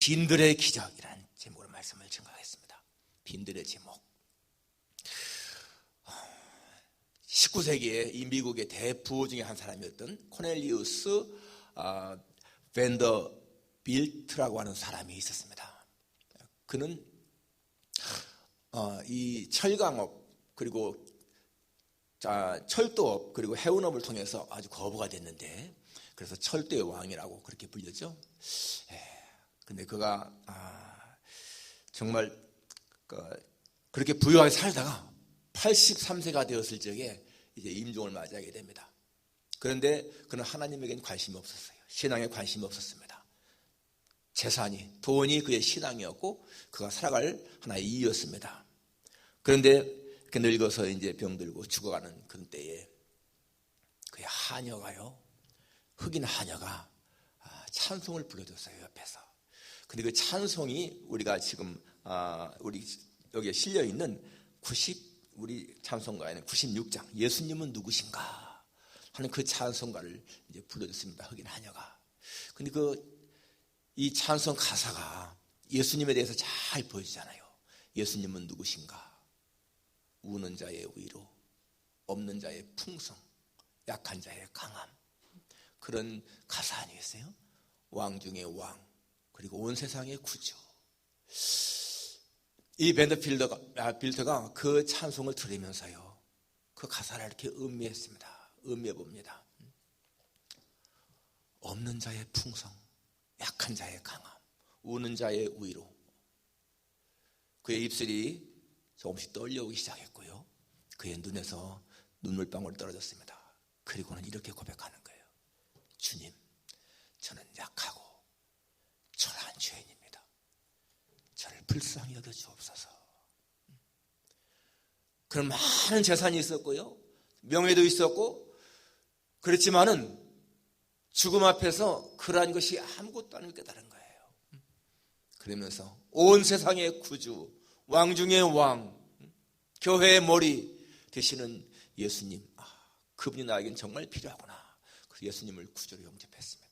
빈들의 기적이라는 제목으로 말씀을 증거하겠습니다. 빈들의 제목. 19세기에 이 미국의 대부호 중에 한 사람이었던 코넬리우스 벤더빌트라고 하는 사람이 있었습니다. 그는 이 철강업 그리고 철도업 그리고 해운업을 통해서 아주 거부가 됐는데, 그래서 철도의 왕이라고 그렇게 불렸죠. 근데 그가 정말 그렇게 부유하게 살다가 83세가 되었을 적에 이제 임종을 맞이하게 됩니다. 그런데 그는 하나님에게는 관심이 없었어요. 신앙에 관심이 없었습니다. 재산이, 돈이 그의 신앙이었고 그가 살아갈 하나의 이유였습니다. 그런데 이렇게 늙어서 이제 병들고 죽어가는 그런 때에 그의 하녀가요, 흑인 하녀가 찬송을 불러줬어요, 옆에서. 근데 그 찬송이 우리가 지금 우리 여기에 실려 있는 우리 찬송가에는 96장 예수님은 누구신가 하는 그 찬송가를 이제 불러줬습니다, 흑인 하녀가. 근데 이 찬송 가사가 예수님에 대해서 잘 보여주잖아요. 예수님은 누구신가? 우는 자의 위로, 없는 자의 풍성, 약한 자의 강함, 그런 가사 아니겠어요? 왕 중의 왕, 그리고 온 세상의 구주. 이 빌트가 그 찬송을 들으면서요, 그 가사를 이렇게 음미해 봅니다. 없는 자의 풍성, 약한 자의 강함, 우는 자의 위로. 그의 입술이 조금씩 떨려오기 시작했고요, 그의 눈에서 눈물방울이 떨어졌습니다. 그리고는 이렇게 고백하는 거예요. 주님, 저는 약하고 초라한 죄인입니다. 저를 불쌍히 여겨주옵소서. 그런 많은 재산이 있었고요, 명예도 있었고, 그렇지만은 죽음 앞에서 그러한 것이 아무것도 아닌 걸 깨달은 거예요. 그러면서 온 세상의 구주, 왕 중의 왕, 교회의 머리 되시는 예수님, 그분이 나에겐 정말 필요하구나. 그래서 예수님을 구주로 영접했습니다.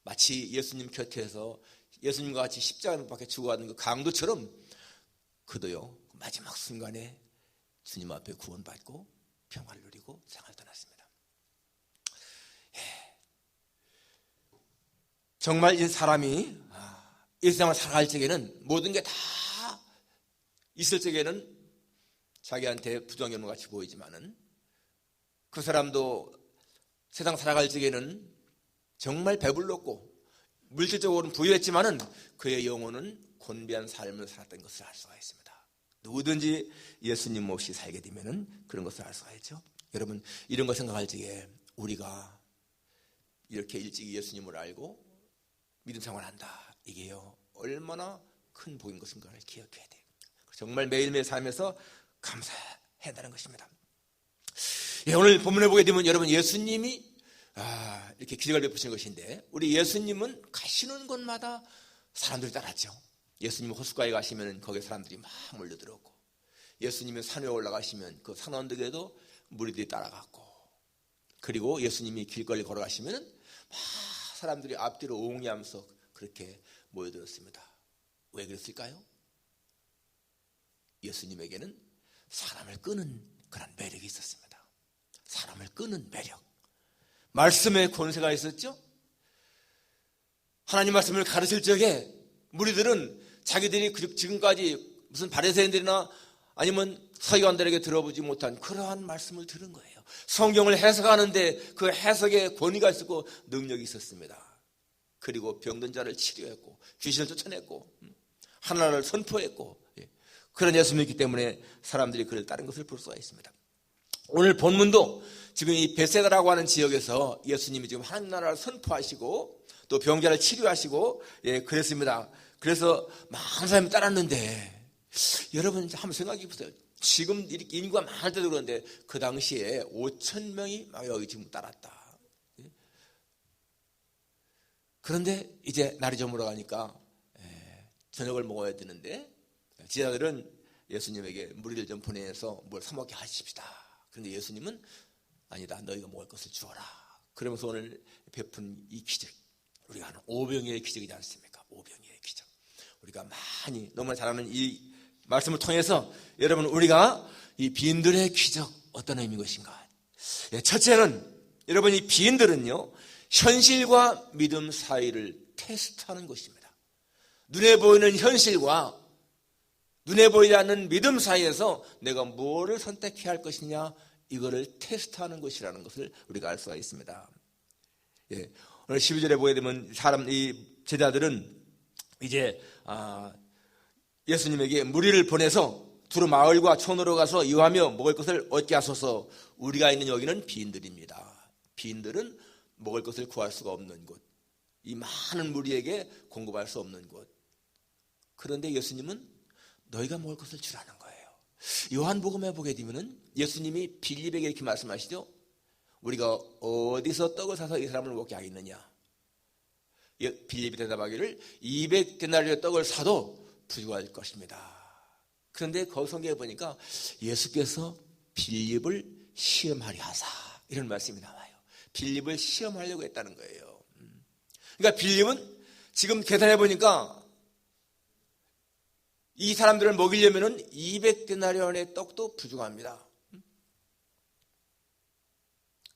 마치 예수님 곁에서 예수님과 같이 십자가에 못 박혀 죽어가는 그 강도처럼 그도요, 마지막 순간에 주님 앞에 구원받고 평화를 누리고 생활을 떠났습니다. 정말 이 사람이 이 세상을 살아갈 적에는 모든 게 다 있을 적에는 자기한테 부정경험 같이 보이지만은, 그 사람도 세상 살아갈 적에는 정말 배불렀고 물질적으로는 부유했지만은 그의 영혼은 곤비한 삶을 살았던 것을 알 수가 있습니다. 누구든지 예수님 없이 살게 되면은 그런 것을 알 수가 있죠. 여러분, 이런 거 생각할 적에 우리가 이렇게 일찍 예수님을 알고 믿음 생활한다, 이게요 얼마나 큰 복인 것인가를 기억해야 돼요. 정말 매일매일 삶에서 감사해야 한다는 것입니다. 오늘 본문에 보게 되면 여러분, 예수님이 이렇게 기적을 베푸신 것인데, 우리 예수님은 가시는 곳마다 사람들이 따랐죠. 예수님 호숫가에 가시면 거기에 사람들이 막 몰려들었고, 예수님이 산 위에 올라가시면 그 산 언덕에도 무리들이 따라갔고, 그리고 예수님이 길거리 걸어가시면 막 사람들이 앞뒤로 옹이하면서 그렇게 모여들었습니다. 왜 그랬을까요? 예수님에게는 사람을 끄는 그런 매력이 있었습니다. 사람을 끄는 매력. 말씀의 권세가 있었죠. 하나님 말씀을 가르칠 적에 무리들은 자기들이 지금까지 무슨 바리새인들이나 아니면 서기관들에게 들어보지 못한 그러한 말씀을 들은 거예요. 성경을 해석하는데 그 해석에 권위가 있었고 능력이 있었습니다. 그리고 병든 자를 치료했고 귀신을 쫓아냈고 하나님을 선포했고, 그런 예수님이기 때문에 사람들이 그를 따른 것을 볼 수가 있습니다. 오늘 본문도 지금 이 베세다라고 하는 지역에서 예수님이 지금 하나님 나라를 선포하시고 또 병자를 치료하시고 그랬습니다. 그래서 많은 사람이 따랐는데, 여러분 한번 생각해 보세요. 지금 이렇게 인구가 많을 때도 그런데 그 당시에 5,000명이 막 여기 지금 따랐다. 그런데 이제 날이 저물어가니까 저녁을 먹어야 되는데 지자들은 예수님에게 무리를 좀 보내서 뭘 사먹게 하십시다. 그런데 예수님은 아니다, 너희가 먹을 것을 주어라. 그러면서 오늘 베푼 이 기적, 우리가 하는 오병이어의 기적이지 않습니까? 오병이어. 우리가 많이 너무나 잘 아는 이 말씀을 통해서 여러분, 우리가 이 비인들의 기적 어떤 의미인 것인가? 첫째는, 여러분, 이 비인들은요, 현실과 믿음 사이를 테스트하는 것입니다. 눈에 보이는 현실과 눈에 보이지 않는 믿음 사이에서 내가 뭐를 선택해야 할 것이냐, 이거를 테스트하는 것이라는 것을 우리가 알 수가 있습니다. 오늘 12절에 보게 되면 이 제자들은 이제 예수님에게 무리를 보내서 두루 마을과 촌으로 가서 이유하며 먹을 것을 얻게 하소서. 우리가 있는 여기는 비인들입니다. 비인들은 먹을 것을 구할 수가 없는 곳, 이 많은 무리에게 공급할 수 없는 곳. 그런데 예수님은 너희가 먹을 것을 주라는 거예요. 요한복음에 보게 되면 예수님이 빌립에게 이렇게 말씀하시죠. 우리가 어디서 떡을 사서 이 사람을 먹게 하겠느냐? 빌립이 대답하기를 200데나리의 떡을 사도 부족할 것입니다. 그런데 거기 성경에 보니까 예수께서 빌립을 시험하려 하사, 이런 말씀이 나와요. 빌립을 시험하려고 했다는 거예요. 그러니까 빌립은 지금 계산해 보니까 이 사람들을 먹이려면 200데나리온의 떡도 부족합니다.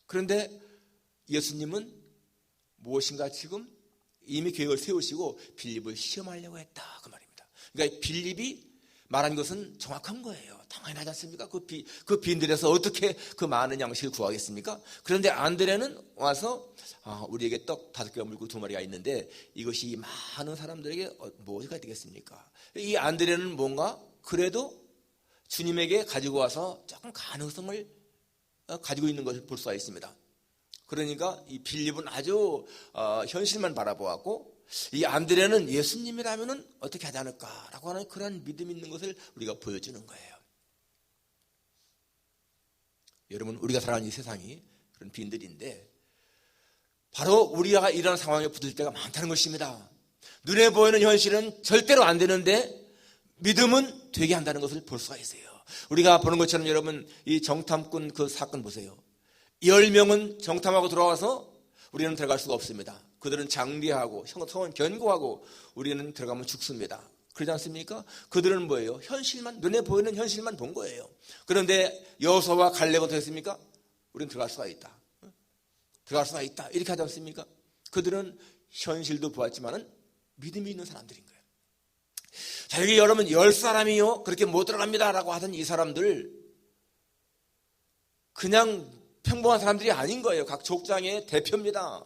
그런데 예수님은 무엇인가 지금 이미 계획을 세우시고 빌립을 시험하려고 했다, 그 말입니다. 그러니까 빌립이 말한 것은 정확한 거예요. 당연하지 않습니까? 그 빈들에서 어떻게 그 많은 양식을 구하겠습니까? 그런데 안드레는 와서 우리에게 떡 5개와 물고 2마리가 있는데 이것이 많은 사람들에게 뭐가 되겠습니까? 이 안드레는 뭔가 그래도 주님에게 가지고 와서 조금 가능성을 가지고 있는 것을 볼 수가 있습니다. 그러니까 이 빌립은 아주 현실만 바라보았고, 이 안드레는 예수님이라면 어떻게 하지 않을까라고 하는 그런 믿음이 있는 것을 우리가 보여주는 거예요. 여러분, 우리가 살아가는 이 세상이 그런 빈들인데 바로 우리가 이런 상황에 붙을 때가 많다는 것입니다. 눈에 보이는 현실은 절대로 안 되는데 믿음은 되게 한다는 것을 볼 수가 있어요. 우리가 보는 것처럼 여러분, 이 정탐꾼 그 사건 보세요. 10명은 정탐하고 들어와서 우리는 들어갈 수가 없습니다. 그들은 장비하고 성은 견고하고 우리는 들어가면 죽습니다. 그러지 않습니까? 그들은 뭐예요? 현실만, 눈에 보이는 현실만 본 거예요. 그런데 여호수아와 갈렙은 어떻게 했습니까? 우리는 들어갈 수가 있다. 들어갈 수가 있다. 이렇게 하지 않습니까? 그들은 현실도 보았지만은 믿음이 있는 사람들인 거예요. 자, 여기 여러분 10사람이요 그렇게 못 들어갑니다 라고 하던 이 사람들, 그냥 평범한 사람들이 아닌 거예요. 각 족장의 대표입니다.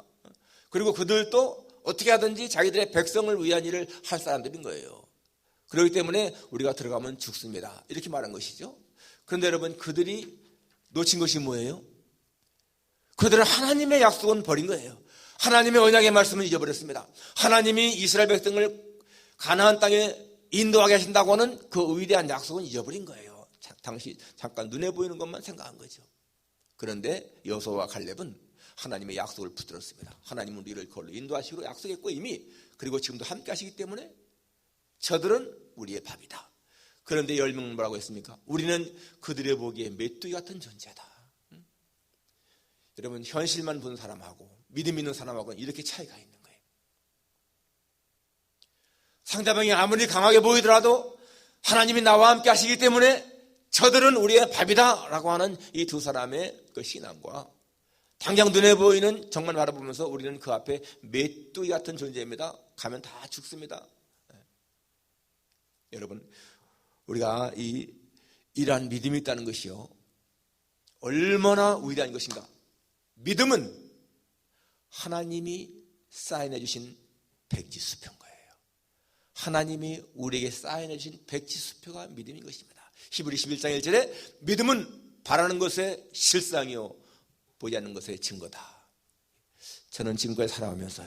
그리고 그들도 어떻게 하든지 자기들의 백성을 위한 일을 할 사람들인 거예요. 그렇기 때문에 우리가 들어가면 죽습니다, 이렇게 말한 것이죠. 그런데 여러분, 그들이 놓친 것이 뭐예요? 그들은 하나님의 약속은 버린 거예요. 하나님의 언약의 말씀을 잊어버렸습니다. 하나님이 이스라엘 백성을 가나안 땅에 인도하게 하신다고 하는 그 위대한 약속은 잊어버린 거예요. 당시 잠깐 눈에 보이는 것만 생각한 거죠. 그런데 여호수아와 갈렙은 하나님의 약속을 붙들었습니다. 하나님은 우리를 그걸로 인도하시기로 약속했고 이미, 그리고 지금도 함께 하시기 때문에 저들은 우리의 밥이다. 그런데 10명은 뭐라고 했습니까? 우리는 그들의 보기에 메뚜기 같은 존재다. 여러분, 현실만 본 사람하고 믿음 있는 사람하고는 이렇게 차이가 있는 거예요. 상대방이 아무리 강하게 보이더라도 하나님이 나와 함께 하시기 때문에 저들은 우리의 밥이다 라고 하는 이 두 사람의 그 신앙과, 당장 눈에 보이는 정말 바라보면서 우리는 그 앞에 메뚜기 같은 존재입니다, 가면 다 죽습니다. 여러분, 우리가 이러한 믿음이 있다는 것이요 얼마나 위대한 것인가. 믿음은 하나님이 사인해 주신 백지수표인 거예요. 하나님이 우리에게 사인해 주신 백지수표가 믿음인 것입니다. 히브리 11장 1절에 믿음은 바라는 것의 실상이요 보지 않는 것의 증거다. 저는 지금까지 살아오면서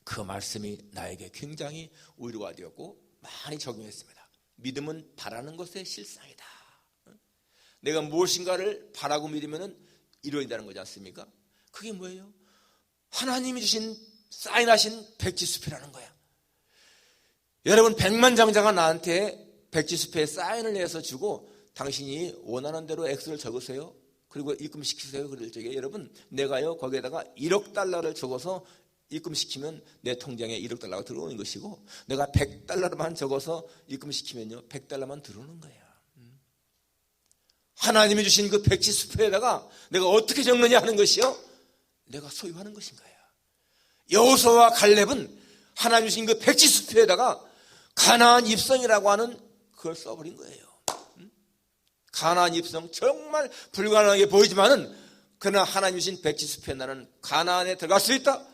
그 말씀이 나에게 굉장히 위로가 되었고 많이 적용했습니다. 믿음은 바라는 것의 실상이다. 내가 무엇인가를 바라고 믿으면 이루어진다는 거지 않습니까? 그게 뭐예요? 하나님이 주신 사인하신 백지수표라는 거야. 여러분, 백만장자가 나한테 백지수표에 사인을 해서 주고 당신이 원하는 대로 액수를 적으세요, 그리고 입금시키세요, 그럴 적에 여러분, 내가요 거기에다가 1억 달러를 적어서 입금시키면 내 통장에 1억 달러가 들어오는 것이고, 내가 100달러만 적어서 입금시키면요 100달러만 들어오는 거예요. 하나님이 주신 그 백지수표에다가 내가 어떻게 적느냐 하는 것이요, 내가 소유하는 것인 거예요. 여호수아와 갈렙은 하나님 주신 그 백지수표에다가 가나안 입성이라고 하는 그걸 써버린 거예요. 가나안 입성, 정말 불가능하게 보이지만은 그러나 하나님 주신 백지수표에 나는 가나안에 들어갈 수 있다,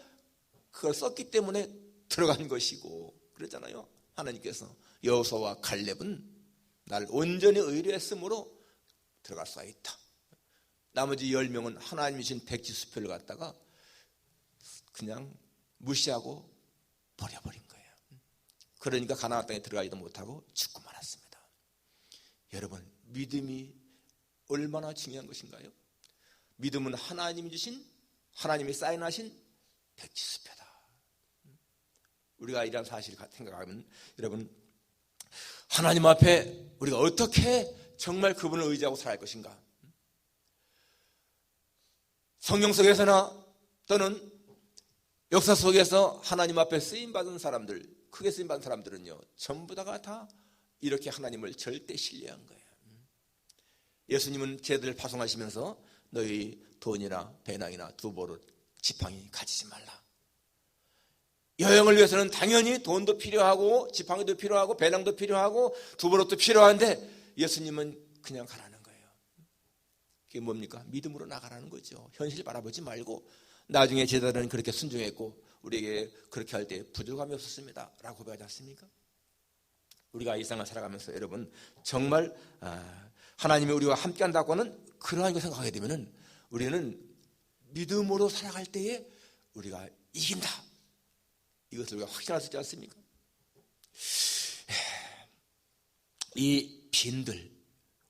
그걸 썼기 때문에 들어간 것이고, 그랬잖아요. 하나님께서 여호수아와 갈렙은 날 온전히 의뢰했으므로 들어갈 수가 있다. 나머지 10명은 하나님이 주신 백지수표를 갖다가 그냥 무시하고 버려버린 거예요. 그러니까 가나안 땅에 들어가지도 못하고 죽고 말았습니다. 여러분, 믿음이 얼마나 중요한 것인가요? 믿음은 하나님이 주신, 하나님이 사인하신 백지수표다. 우리가 이런 사실을 생각하면, 여러분, 하나님 앞에 우리가 어떻게 정말 그분을 의지하고 살아갈 것인가? 성경 속에서나 또는 역사 속에서 하나님 앞에 쓰임받은 사람들, 크게 쓰임받은 사람들은요, 전부 다가 다 이렇게 하나님을 절대 신뢰한 거예요. 예수님은 제자들을 파송하시면서 너희 돈이나 배낭이나 두보로 지팡이 가지지 말라. 여행을 위해서는 당연히 돈도 필요하고 지팡이도 필요하고 배낭도 필요하고 두보로도 필요한데 예수님은 그냥 가라는 거예요. 그게 뭡니까? 믿음으로 나가라는 거죠. 현실 바라보지 말고. 나중에 제자들은 그렇게 순종했고 우리에게 그렇게 할 때 부족함이 없었습니다 라고 고백하지 않습니까? 우리가 이 세상을 살아가면서 여러분 정말 하나님이 우리와 함께 한다고 하는 그러한 걸 생각하게 되면 우리는 믿음으로 살아갈 때에 우리가 이긴다, 이것을 우리가 확신할 수 있지 않습니까? 이 빈들,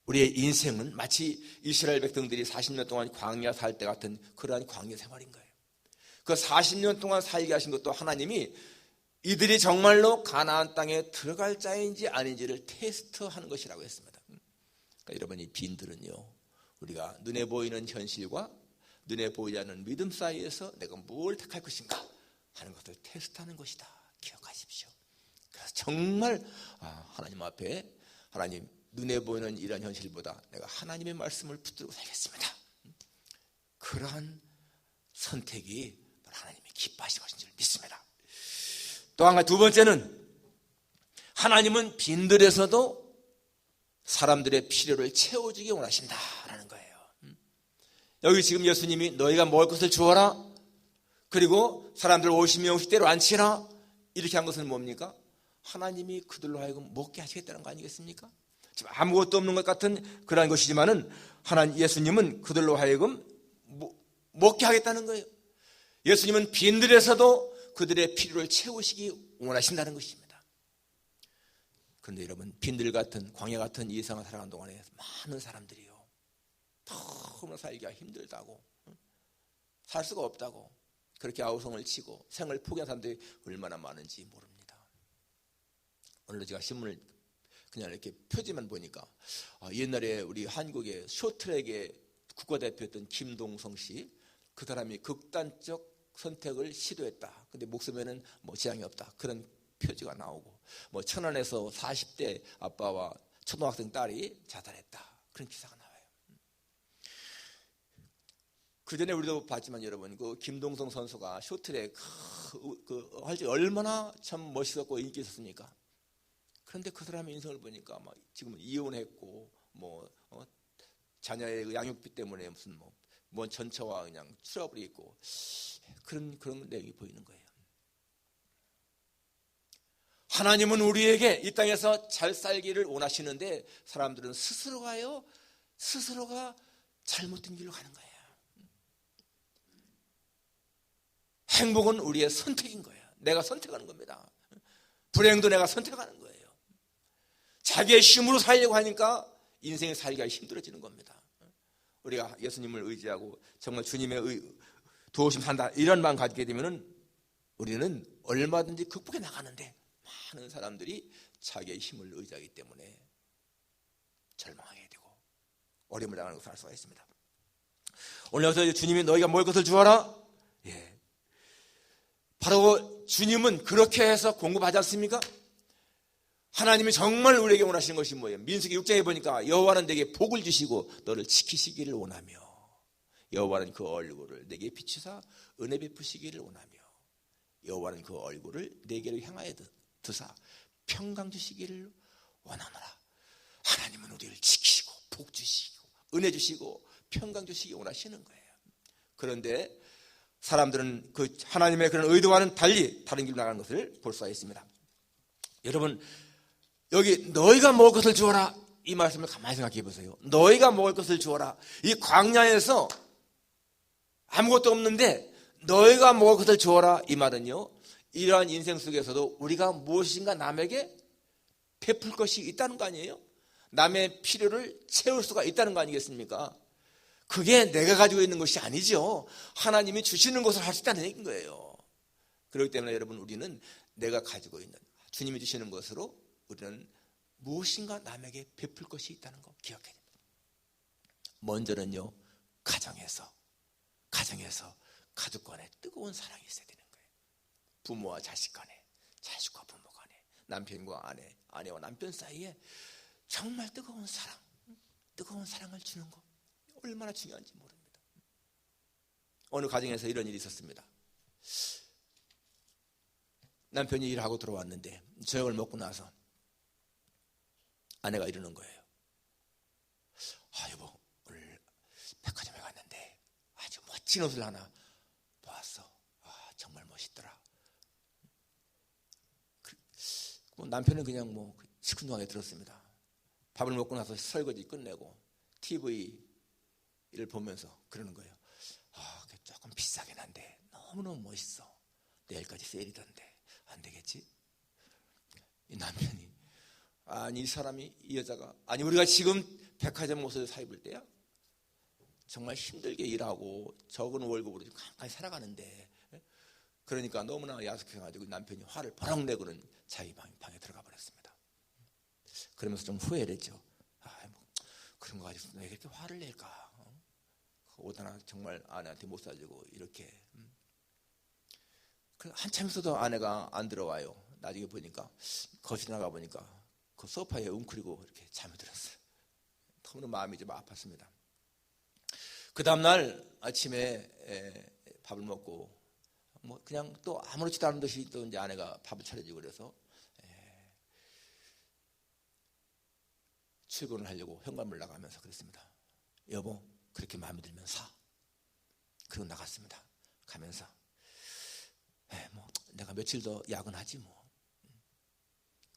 우리의 인생은 마치 이스라엘 백성들이 40년 동안 광야 살 때 같은 그러한 광야 생활인 거예요. 그 40년 동안 살게 하신 것도 하나님이 이들이 정말로 가나안 땅에 들어갈 자인지 아닌지를 테스트하는 것이라고 했습니다. 그러니까 여러분, 이 빈들은요, 우리가 눈에 보이는 현실과 눈에 보이지 않는 믿음 사이에서 내가 뭘 택할 것인가 하는 것을 테스트하는 것이다, 기억하십시오. 그래서 정말 하나님 앞에, 하나님 눈에 보이는 이런 현실보다 내가 하나님의 말씀을 붙들고 살겠습니다, 그러한 선택이 하나님이 기뻐하시는 것인 줄 믿습니다. 또 한 가지, 두 번째는 하나님은 빈들에서도 사람들의 필요를 채워주기 원하신다라는 거예요. 여기 지금 예수님이 너희가 먹을 것을 주어라, 그리고 사람들 50명씩 때로 앉히라, 이렇게 한 것은 뭡니까? 하나님이 그들로 하여금 먹게 하시겠다는 거 아니겠습니까? 지금 아무것도 없는 것 같은 그런 것이지만은 예수님은 그들로 하여금 먹게 하겠다는 거예요. 예수님은 빈들에서도 그들의 필요를 채우시기 원하신다는 것입니다. 그런데 여러분, 빈들 같은, 광야 같은 이 세상을 살아가는 동안에 많은 사람들이요, 너무나 살기가 힘들다고, 살 수가 없다고 그렇게 아우성을 치고 생을 포기한 사람들이 얼마나 많은지 모릅니다. 오늘 제가 신문을 그냥 이렇게 표지만 보니까 옛날에 우리 한국의 쇼트랙의 국가대표였던 김동성 씨, 그 사람이 극단적 선택을 시도했다. 근데 목숨에는 지장이 없다, 그런 표지가 나오고, 천안에서 40대 아빠와 초등학생 딸이 자살했다, 그런 기사가 나와요. 그 전에 우리도 봤지만 여러분, 그 김동성 선수가 쇼트랙 할 때 얼마나 참 멋있었고 인기 있었습니까? 그런데 그 사람의 인생을 보니까 지금은 이혼했고 자녀의 양육비 때문에 무슨 전처와 그냥 트러블이 있고 그런 내용이 보이는 거예요. 하나님은 우리에게 이 땅에서 잘 살기를 원하시는데 사람들은 스스로가 잘못된 길로 가는 거예요. 행복은 우리의 선택인 거예요. 내가 선택하는 겁니다. 불행도 내가 선택하는 거예요. 자기의 힘으로 살려고 하니까 인생이 살기가 힘들어지는 겁니다. 우리가 예수님을 의지하고 정말 주님의 도우심 산다, 이런 마음 가지게 되면 우리는 얼마든지 극복해 나가는데, 많은 사람들이 자기의 힘을 의지하기 때문에 절망하게 되고 어려움을 당하는 것을 알 수가 있습니다. 오늘 여기서 주님이 너희가 먹을 것을 주어라, 바로 주님은 그렇게 해서 공급하지 않습니까? 하나님이 정말 우리에게 원하시는 것이 뭐예요? 민수기 6장에 보니까 여호와는 내게 복을 주시고 너를 지키시기를 원하며 여호와는 그 얼굴을 내게 비추사 은혜 베푸시기를 원하며 여호와는 그 얼굴을 내게로 향하여 드사 평강 주시기를 원하노라. 하나님은 우리를 지키시고 복 주시고 은혜 주시고 평강 주시기 원하시는 거예요. 그런데 사람들은 그 하나님의 그런 의도와는 달리 다른 길로 나가는 것을 볼 수가 있습니다. 여러분, 여기 너희가 먹을 것을 주어라, 이 말씀을 가만히 생각해 보세요. 너희가 먹을 것을 주어라. 이 광야에서 아무것도 없는데 너희가 먹을 것을 주어라, 이 말은요, 이러한 인생 속에서도 우리가 무엇인가 남에게 베풀 것이 있다는 거 아니에요? 남의 필요를 채울 수가 있다는 거 아니겠습니까? 그게 내가 가지고 있는 것이 아니죠. 하나님이 주시는 것을 할 수 있다는 얘기인 거예요. 그렇기 때문에 여러분, 우리는 내가 가지고 있는 주님이 주시는 것으로 우리는 무엇인가 남에게 베풀 것이 있다는 거 기억해야 됩니다. 먼저는요, 가정에서 가족 간에 뜨거운 사랑이 있어야 되는 거예요. 부모와 자식 간에, 자식과 부모 간에, 남편과 아내, 아내와 남편 사이에 정말 뜨거운 사랑을 주는 거 얼마나 중요한지 모릅니다. 어느 가정에서 이런 일이 있었습니다. 남편이 일하고 들어왔는데 저녁을 먹고 나서 아내가 이러는 거예요. 여보, 오늘 백화점에 갔는데 아주 멋진 옷을 하나 보았어. 정말 멋있더라. 남편은 그냥 시큰둥하게 들었습니다. 밥을 먹고 나서 설거지 끝내고 TV를 보면서 그러는 거예요. 조금 비싸긴 한데 너무너무 멋있어. 내일까지 세일이던데 안 되겠지? 이 남편이, 이 사람이, 이 여자가, 우리가 지금 백화점 옷을 사 입을 때야 정말 힘들게 일하고 적은 월급으로 좀 깜깜이 살아가는데, 그러니까 너무나 야속해가지고 남편이 화를 버럭 내고는 자기 방에 들어가 버렸습니다. 그러면서 좀 후회를 했죠. 그런 거 가지고 왜 이렇게 화를 낼까? 옷 하나 정말 아내한테 못 사주고 이렇게. 한참 있어도 아내가 안 들어와요. 나중에 보니까 거실에 나가 보니까 그 소파에 웅크리고 이렇게 잠이 들었어요. 너무 마음이 좀 아팠습니다. 그 다음날 아침에 밥을 먹고 그냥 또 아무렇지도 않은 듯이 또 이제 아내가 밥을 차려주고 그래서 출근을 하려고 현관문을 나가면서 그랬습니다. 여보, 그렇게 마음에 들면 사. 그리고 나갔습니다. 가면서 내가 며칠 더 야근하지 뭐.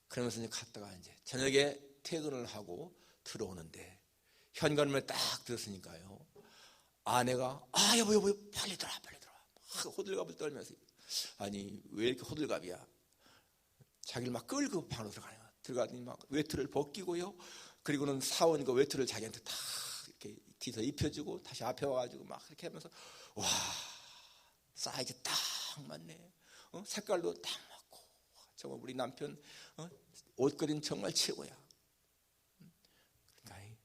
그러면서 이제 갔다가 이제 저녁에 퇴근을 하고 들어오는데 현관문에 딱 들었으니까요, 아내가 여보 빨리 들어와 호들갑을 떨면서, 왜 이렇게 호들갑이야? 자기를 막 끌고 방으로 들어가더니 막 외투를 벗기고요, 그리고는 사온 그 외투를 자기한테 다 이렇게 뒤서 입혀주고 다시 앞에 와가지고 막 그렇게 하면서, 와, 사이즈 딱 맞네. 색깔도 딱 맞고, 정말 우리 남편 옷걸이는 정말 최고야. 그러니까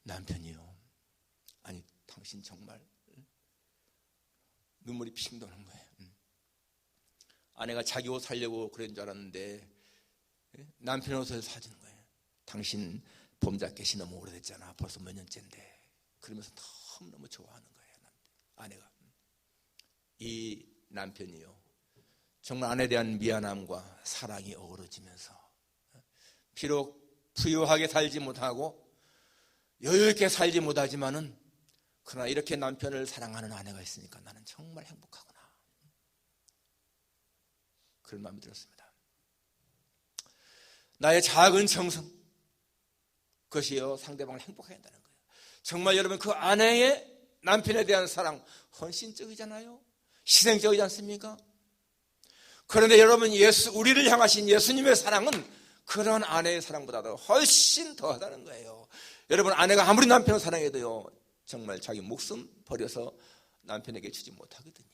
남편이요, 당신 정말 눈물이 핑 도는 거예요. 아내가 자기 옷 사려고 그런 줄 알았는데 남편 옷을 사주는 거예요. 당신 봄 자켓이 너무 오래됐잖아. 벌써 몇 년째인데. 그러면서 너무너무 좋아하는 거예요, 아내가. 이 남편이요, 정말 아내에 대한 미안함과 사랑이 어우러지면서 비록 부유하게 살지 못하고 여유 있게 살지 못하지만은 그러나 이렇게 남편을 사랑하는 아내가 있으니까 나는 정말 행복하구나, 그런 마음이 들었습니다. 나의 작은 정성, 그것이요 상대방을 행복하게 한다는 거예요. 정말 여러분, 그 아내의 남편에 대한 사랑 헌신적이잖아요. 희생적이지 않습니까? 그런데 여러분, 우리를 향하신 예수님의 사랑은 그런 아내의 사랑보다도 훨씬 더하다는 거예요. 여러분, 아내가 아무리 남편을 사랑해도요, 정말 자기 목숨 버려서 남편에게 주지 못하거든요.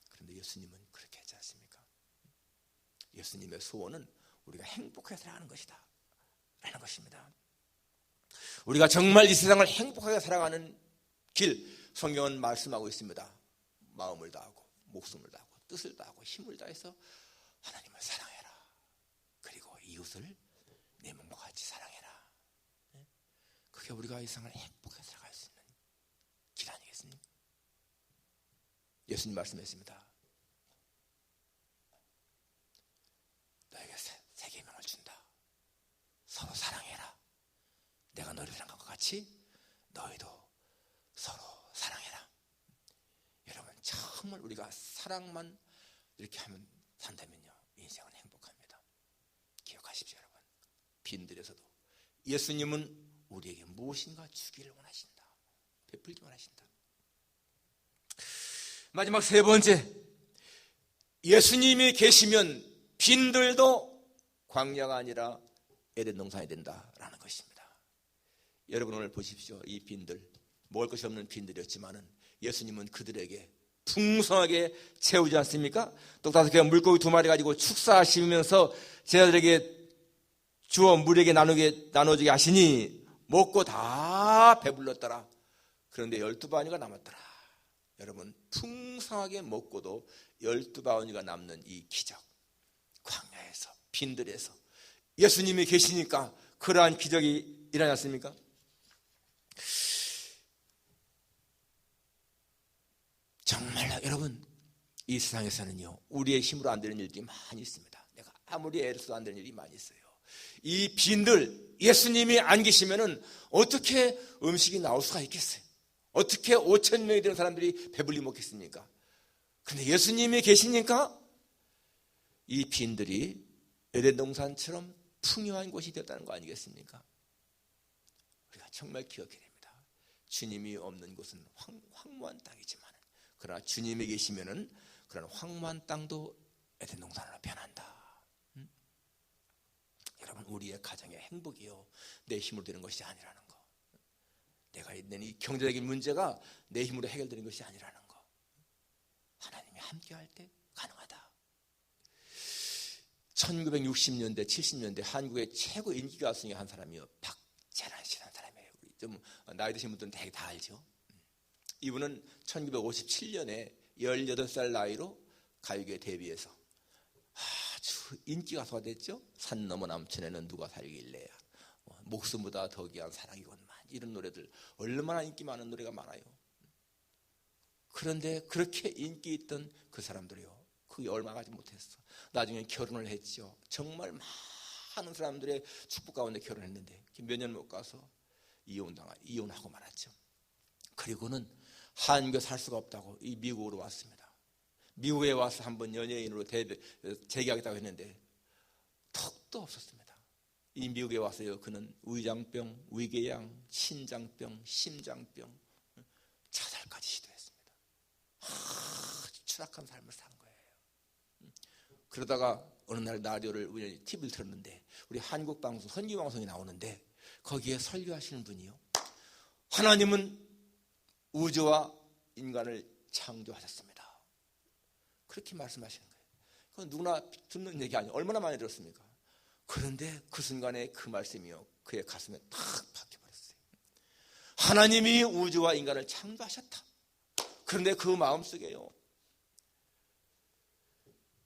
그런데 예수님은 그렇게 하지 않습니까? 예수님의 소원은 우리가 행복하게 살아가는 것이다 라는 것입니다. 우리가 정말 이 세상을 행복하게 살아가는 길, 성경은 말씀하고 있습니다. 마음을 다하고 목숨을 다하고 뜻을 다하고 힘을 다해서 하나님을 사랑해라. 그리고 이웃을 내 몸과 같이 사랑해라. 그게 우리가 이 세상을 행복하게 살아갈 수 있는 길 아니겠습니까? 예수님 말씀했습니다. 너에게 새 계명을 준다. 서로 사랑해라. 내가 너를 사랑한 것 같이 너희도 서로 사랑해라. 여러분, 정말 우리가 사랑만 이렇게 하면 산다면요, 인생은 행복합니다. 기억하십시오, 여러분. 빈들에서도 예수님은 우리에게 무엇인가 주기를 원하신다. 베풀기 원하신다. 마지막 세 번째, 예수님이 계시면 빈들도 광야가 아니라 에덴 동산이 된다라는 것입니다. 여러분, 오늘 보십시오. 이 빈들, 먹을 것이 없는 빈들이었지만은 예수님은 그들에게 풍성하게 채우지 않습니까? 떡 5개와 물고기 2마리 가지고 축사하시면서 제자들에게 주어 물에게 나눠주게 하시니 먹고 다 배불렀더라. 그런데 12바구니가 남았더라. 여러분, 풍성하게 먹고도 12바구니가 남는 이 기적, 광야에서, 빈들에서 예수님이 계시니까 그러한 기적이 일어나지 않습니까? 정말로 여러분, 이 세상에서는요, 우리의 힘으로 안 되는 일들이 많이 있습니다. 내가 아무리 애를 써도 안 되는 일이 많이 있어요. 이 빈들, 예수님이 안 계시면은 어떻게 음식이 나올 수가 있겠어요? 어떻게 5,000명이 되는 사람들이 배불리 먹겠습니까? 그런데 예수님이 계시니까 이 빈들이 에덴 동산처럼 풍요한 곳이 되었다는 거 아니겠습니까? 우리가 정말 기억해야 됩니다. 주님이 없는 곳은 황무한 땅이지만, 그러나 주님이 계시면은 그런 황무한 땅도 에덴 동산으로 변한다. 여러분, 우리의 가정의 행복이요, 내 힘으로 되는 것이 아니라는 거. 내가 있는 이 경제적인 문제가 내 힘으로 해결되는 것이 아니라는 거. 하나님이 함께할 때 가능하다. 1960년대, 70년대 한국의 최고 인기 가수 중에 한 사람이요, 박재란 씨라는 사람이에요. 좀 나이 드신 분들은 되게 다 알죠. 이분은 1957년에 18살 나이로 가요계 데뷔해서 아주 인기 가수가 됐죠. 산 너머 남천에는 누가 살길래야, 목숨보다 더 귀한 사랑이건만, 이런 노래들, 얼마나 인기 많은 노래가 많아요. 그런데 그렇게 인기 있던 그 사람들이요, 그게 얼마 가지 못했어. 나중에 결혼을 했죠. 정말 많은 사람들의 축복 가운데 결혼했는데 몇 년 못 가서 이혼하고 말았죠. 그리고는 한국에 살 수가 없다고 이 미국으로 왔습니다. 미국에 와서 한번 연예인으로 재기하겠다고 했는데 턱도 없었습니다. 이 미국에 와서요, 그는 위장병, 위궤양, 신장병, 심장병, 자살까지 시도했습니다. 아주 추락한 삶을 산 거예요. 그러다가 어느 날 라디오를 우연히 TV를 틀었는데 우리 한국 방송, 선교 방송이 나오는데 거기에 설교하시는 분이요, 하나님은 우주와 인간을 창조하셨습니다. 그렇게 말씀하시는 거예요. 그건 누구나 듣는 얘기 아니에요. 얼마나 많이 들었습니까? 그런데 그 순간에 그 말씀이요, 그의 가슴에 탁 박혀버렸어요. 하나님이 우주와 인간을 창조하셨다. 그런데 그 마음속에요,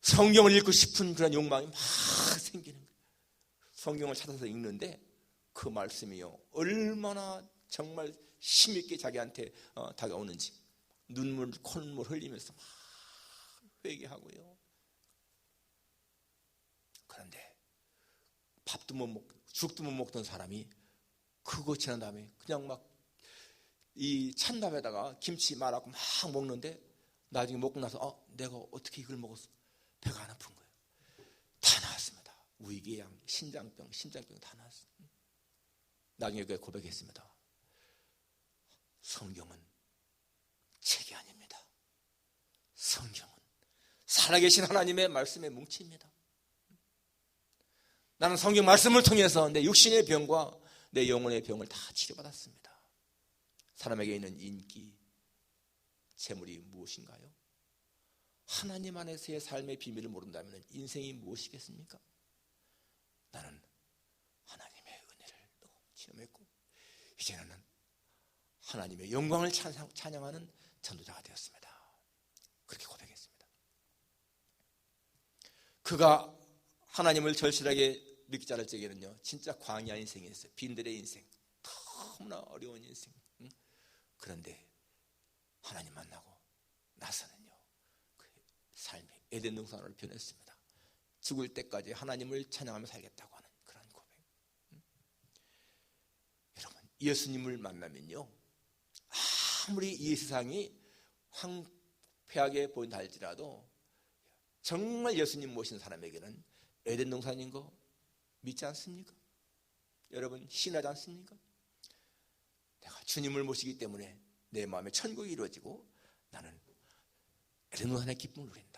성경을 읽고 싶은 그런 욕망이 막 생기는 거예요. 성경을 찾아서 읽는데 그 말씀이요, 얼마나 정말 힘있게 자기한테 다가오는지 눈물, 콧물 흘리면서 막 회개하고요. 그런데 밥도 못 먹고 죽도 못 먹던 사람이 그거 지난 다음에 그냥 막 이 찬밥에다가 김치 말아갖고 막 먹는데 나중에 먹고 나서 내가 어떻게 이걸 먹었어? 배가 안 아픈 거예요. 다 나았습니다. 위궤양, 심장병 다 나았어요. 나중에 그게 고백했습니다. 성경은 책이 아닙니다. 성경은 살아계신 하나님의 말씀의 뭉치입니다. 나는 성경 말씀을 통해서 내 육신의 병과 내 영혼의 병을 다 치료받았습니다. 사람에게 있는 인기, 재물이 무엇인가요? 하나님 안에서의 삶의 비밀을 모른다면 인생이 무엇이겠습니까? 나는 하나님의 은혜를 너무 체험했고 이제는 하나님의 영광을 찬양하는 전도자가 되었습니다. 그렇게 고백했습니다. 그가 하나님을 절실하게 믿기 자랄 적에는요, 진짜 광야 인생이었어요. 빈들의 인생, 너무나 어려운 인생. 그런데 하나님 만나고 나서는요, 그 삶이 에덴 동산으로 변했습니다. 죽을 때까지 하나님을 찬양하며 살겠다고 하는 그런 고백. 여러분, 예수님을 만나면요, 아무리 이 세상이 황폐하게 보인다 할지라도 정말 예수님 모신 사람에게는 에덴 동산인 거 믿지 않습니까? 여러분, 신하지 않습니까? 내가 주님을 모시기 때문에 내 마음에 천국이 이루어지고 나는 에덴 동산의 기쁨을 누린다.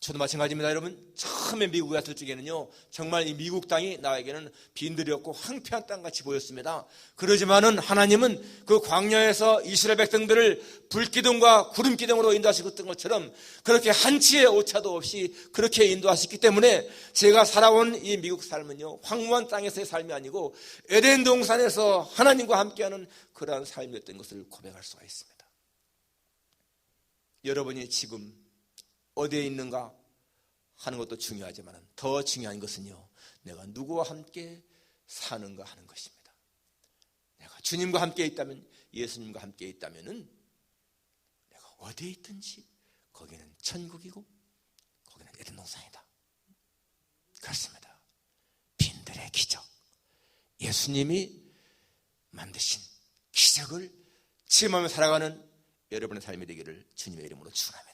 저도 마찬가지입니다. 여러분, 처음에 미국에 갔을 적에는요, 정말 이 미국 땅이 나에게는 빈들이었고 황폐한 땅같이 보였습니다. 그러지만은 하나님은 그 광야에서 이스라엘 백성들을 불기둥과 구름기둥으로 인도하셨던 것처럼 그렇게 한치의 오차도 없이 그렇게 인도하셨기 때문에 제가 살아온 이 미국 삶은요, 황무한 땅에서의 삶이 아니고 에덴 동산에서 하나님과 함께하는 그러한 삶이었던 것을 고백할 수가 있습니다. 여러분이 지금 어디에 있는가 하는 것도 중요하지만 더 중요한 것은요, 내가 누구와 함께 사는가 하는 것입니다. 내가 주님과 함께 있다면, 예수님과 함께 있다면은 내가 어디에 있든지 거기는 천국이고 거기는 에덴 동산이다. 그렇습니다. 빈들의 기적, 예수님이 만드신 기적을 체험하며 살아가는 여러분의 삶이 되기를 주님의 이름으로 축원합니다.